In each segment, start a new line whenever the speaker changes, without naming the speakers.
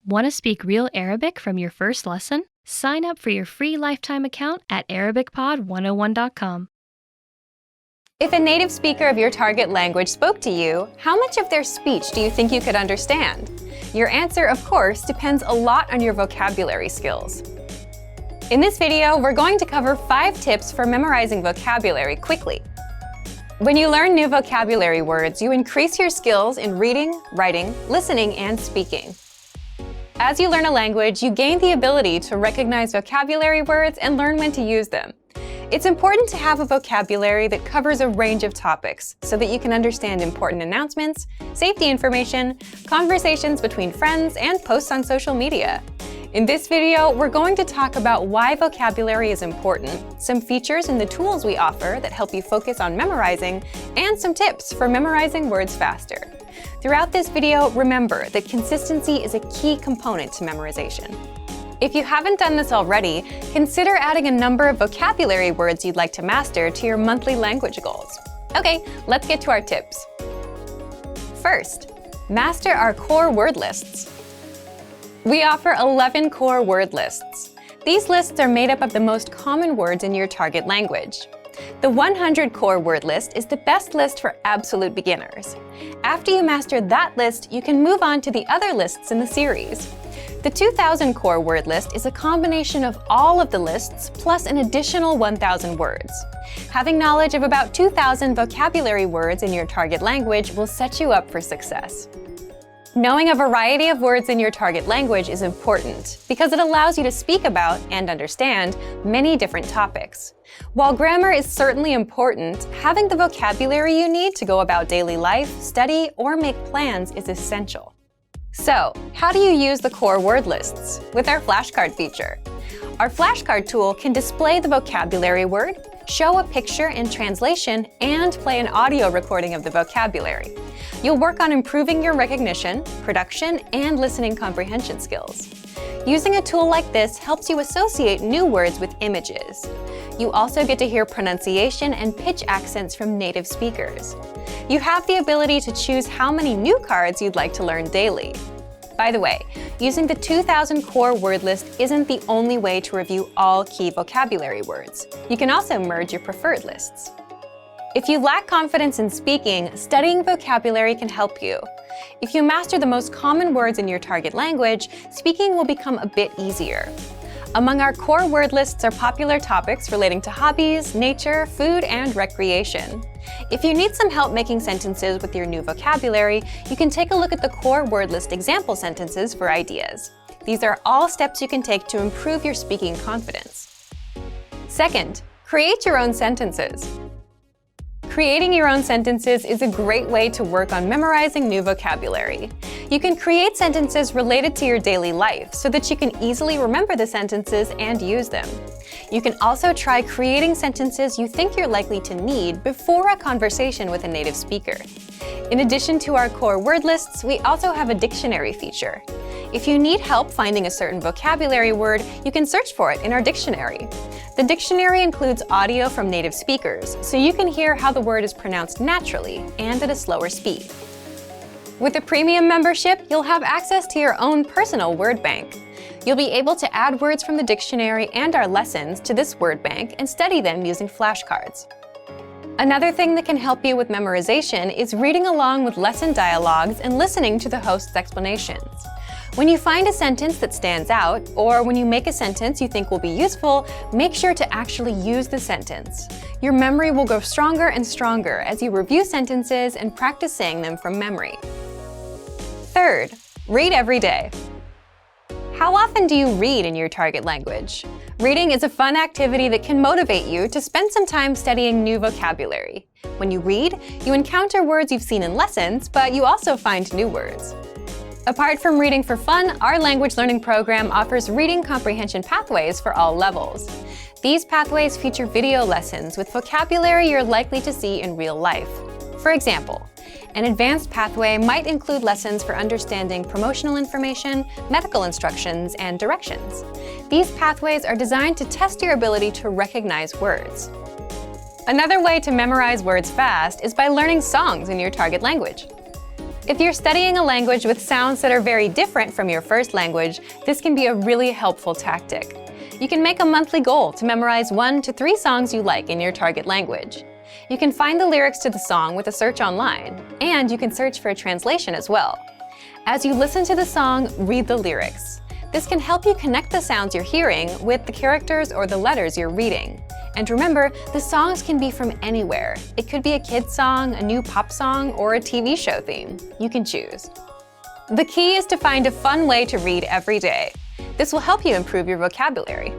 Want to speak real Arabic from your first lesson? Sign up for your free lifetime account at ArabicPod101.com.
If a native speaker of your target language spoke to you, how much of their speech do you think you could understand? Your answer, of course, depends a lot on your vocabulary skills. In this video, we're going to cover 5 tips for memorizing vocabulary quickly. When you learn new vocabulary words, you increase your skills in reading, writing, listening, and speaking. As you learn a language, you gain the ability to recognize vocabulary words and learn when to use them. It's important to have a vocabulary that covers a range of topics so that you can understand important announcements, safety information, conversations between friends, and posts on social media. In this video, we're going to talk about why vocabulary is important, some features in the tools we offer that help you focus on memorizing, and some tips for memorizing words faster. Throughout this video, remember that consistency is a key component to memorization. If you haven't done this already, consider adding a number of vocabulary words you'd like to master to your monthly language goals. Okay, let's get to our tips. First, master our core word lists. We offer 11 core word lists. These lists are made up of the most common words in your target language. The 100 core word list is the best list for absolute beginners. After you master that list, you can move on to the other lists in the series. The 2000 core word list is a combination of all of the lists plus an additional 1,000 words. Having knowledge of about 2,000 vocabulary words in your target language will set you up for success. Knowing a variety of words in your target language is important because it allows you to speak about and understand many different topics. While grammar is certainly important, having the vocabulary you need to go about daily life, study, or make plans is essential. So, how do you use the core word lists? With our flashcard feature. Our flashcard tool can display the vocabulary word, show a picture and translation, and play an audio recording of the vocabulary. You'll work on improving your recognition, production, and listening comprehension skills. Using a tool like this helps you associate new words with images. You also get to hear pronunciation and pitch accents from native speakers. You have the ability to choose how many new cards you'd like to learn daily. By the way, using the 2000 core word list isn't the only way to review all key vocabulary words. You can also merge your preferred lists. If you lack confidence in speaking, studying vocabulary can help you. If you master the most common words in your target language, speaking will become a bit easier. Among our core word lists are popular topics relating to hobbies, nature, food, and recreation. If you need some help making sentences with your new vocabulary, you can take a look at the core word list example sentences for ideas. These are all steps you can take to improve your speaking confidence. Second, create your own sentences. Creating your own sentences is a great way to work on memorizing new vocabulary. You can create sentences related to your daily life so that you can easily remember the sentences and use them. You can also try creating sentences you think you're likely to need before a conversation with a native speaker. In addition to our core word lists, we also have a dictionary feature. If you need help finding a certain vocabulary word, you can search for it in our dictionary. The dictionary includes audio from native speakers, so you can hear how the word is pronounced naturally and at a slower speed. With a premium membership, you'll have access to your own personal word bank. You'll be able to add words from the dictionary and our lessons to this word bank and study them using flashcards. Another thing that can help you with memorization is reading along with lesson dialogues and listening to the host's explanations. When you find a sentence that stands out, or when you make a sentence you think will be useful, make sure to actually use the sentence. Your memory will grow stronger and stronger as you review sentences and practice saying them from memory. Third, read every day. How often do you read in your target language? Reading is a fun activity that can motivate you to spend some time studying new vocabulary. When you read, you encounter words you've seen in lessons, but you also find new words. Apart from reading for fun, our language learning program offers reading comprehension pathways for all levels. These pathways feature video lessons with vocabulary you're likely to see in real life. For example, an advanced pathway might include lessons for understanding promotional information, medical instructions, and directions. These pathways are designed to test your ability to recognize words. Another way to memorize words fast is by learning songs in your target language. If you're studying a language with sounds that are very different from your first language, this can be a really helpful tactic. You can make a monthly goal to memorize 1 to 3 songs you like in your target language. You can find the lyrics to the song with a search online, and you can search for a translation as well. As you listen to the song, read the lyrics. This can help you connect the sounds you're hearing with the characters or the letters you're reading. And remember, the songs can be from anywhere. It could be a kid's song, a new pop song, or a TV show theme. You can choose. The key is to find a fun way to read every day. This will help you improve your vocabulary.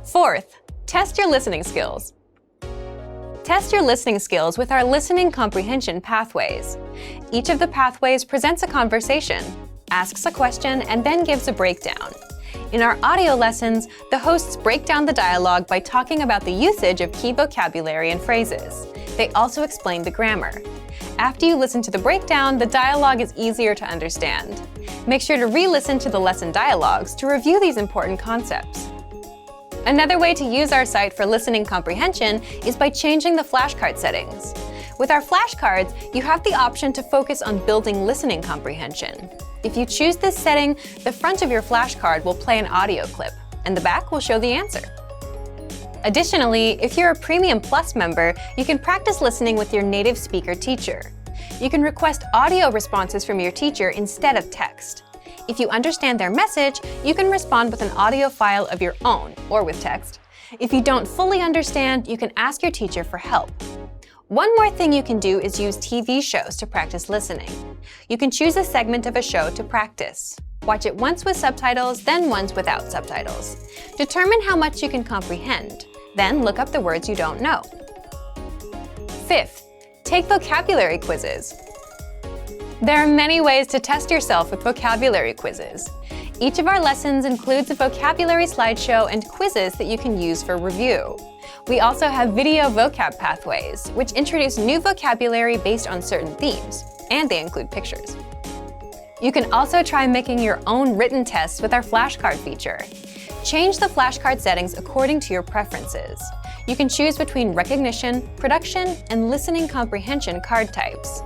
Fourth, test your listening skills. Test your listening skills with our listening comprehension pathways. Each of the pathways presents a conversation, asks a question, and then gives a breakdown. In our audio lessons, the hosts break down the dialogue by talking about the usage of key vocabulary and phrases. They also explain the grammar. After you listen to the breakdown, the dialogue is easier to understand. Make sure to re-listen to the lesson dialogues to review these important concepts. Another way to use our site for listening comprehension is by changing the flashcard settings. With our flashcards, you have the option to focus on building listening comprehension. If you choose this setting, the front of your flashcard will play an audio clip, and the back will show the answer. Additionally, if you're a Premium Plus member, you can practice listening with your native speaker teacher. You can request audio responses from your teacher instead of text. If you understand their message, you can respond with an audio file of your own, or with text. If you don't fully understand, you can ask your teacher for help. One more thing you can do is use TV shows to practice listening. You can choose a segment of a show to practice. Watch it once with subtitles, then once without subtitles. Determine how much you can comprehend. Then look up the words you don't know. Fifth, take vocabulary quizzes. There are many ways to test yourself with vocabulary quizzes. Each of our lessons includes a vocabulary slideshow and quizzes that you can use for review. We also have video vocab pathways, which introduce new vocabulary based on certain themes, and they include pictures. You can also try making your own written tests with our flashcard feature. Change the flashcard settings according to your preferences. You can choose between recognition, production, and listening comprehension card types.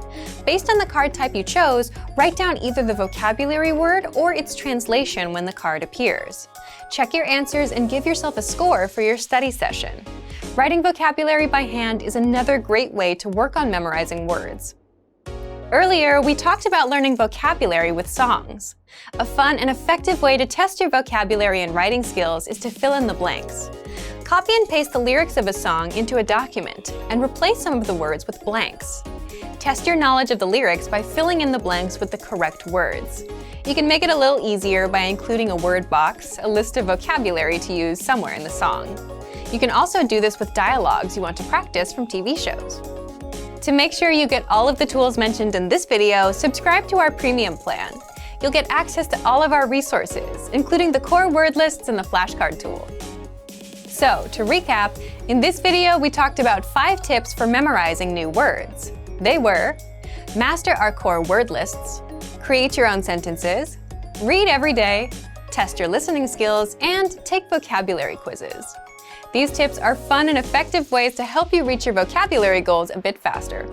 Based on the card type you chose, write down either the vocabulary word or its translation when the card appears. Check your answers and give yourself a score for your study session. Writing vocabulary by hand is another great way to work on memorizing words. Earlier, we talked about learning vocabulary with songs. A fun and effective way to test your vocabulary and writing skills is to fill in the blanks. Copy and paste the lyrics of a song into a document and replace some of the words with blanks. Test your knowledge of the lyrics by filling in the blanks with the correct words. You can make it a little easier by including a word box, a list of vocabulary to use somewhere in the song. You can also do this with dialogues you want to practice from TV shows. To make sure you get all of the tools mentioned in this video, subscribe to our premium plan. You'll get access to all of our resources, including the core word lists and the flashcard tool. So, to recap, in this video we talked about 5 tips for memorizing new words. They were: master our core word lists, create your own sentences, read every day, test your listening skills, and take vocabulary quizzes. These tips are fun and effective ways to help you reach your vocabulary goals a bit faster.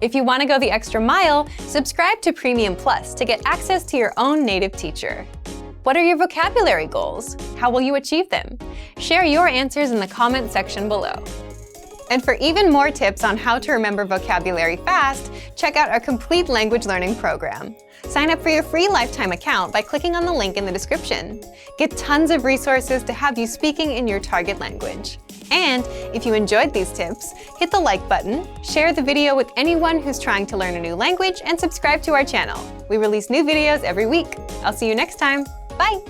If you want to go the extra mile, subscribe to Premium Plus to get access to your own native teacher. What are your vocabulary goals? How will you achieve them? Share your answers in the comment section below. And for even more tips on how to remember vocabulary fast, check out our complete language learning program. Sign up for your free lifetime account by clicking on the link in the description. Get tons of resources to have you speaking in your target language. And if you enjoyed these tips, hit the like button, share the video with anyone who's trying to learn a new language, and subscribe to our channel. We release new videos every week. I'll see you next time. Bye!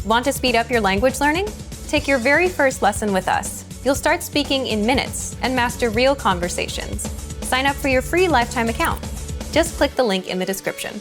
Want to speed up your language learning? Take your very first lesson with us. You'll start speaking in minutes and master real conversations. Sign up for your free lifetime account. Just click the link in the description.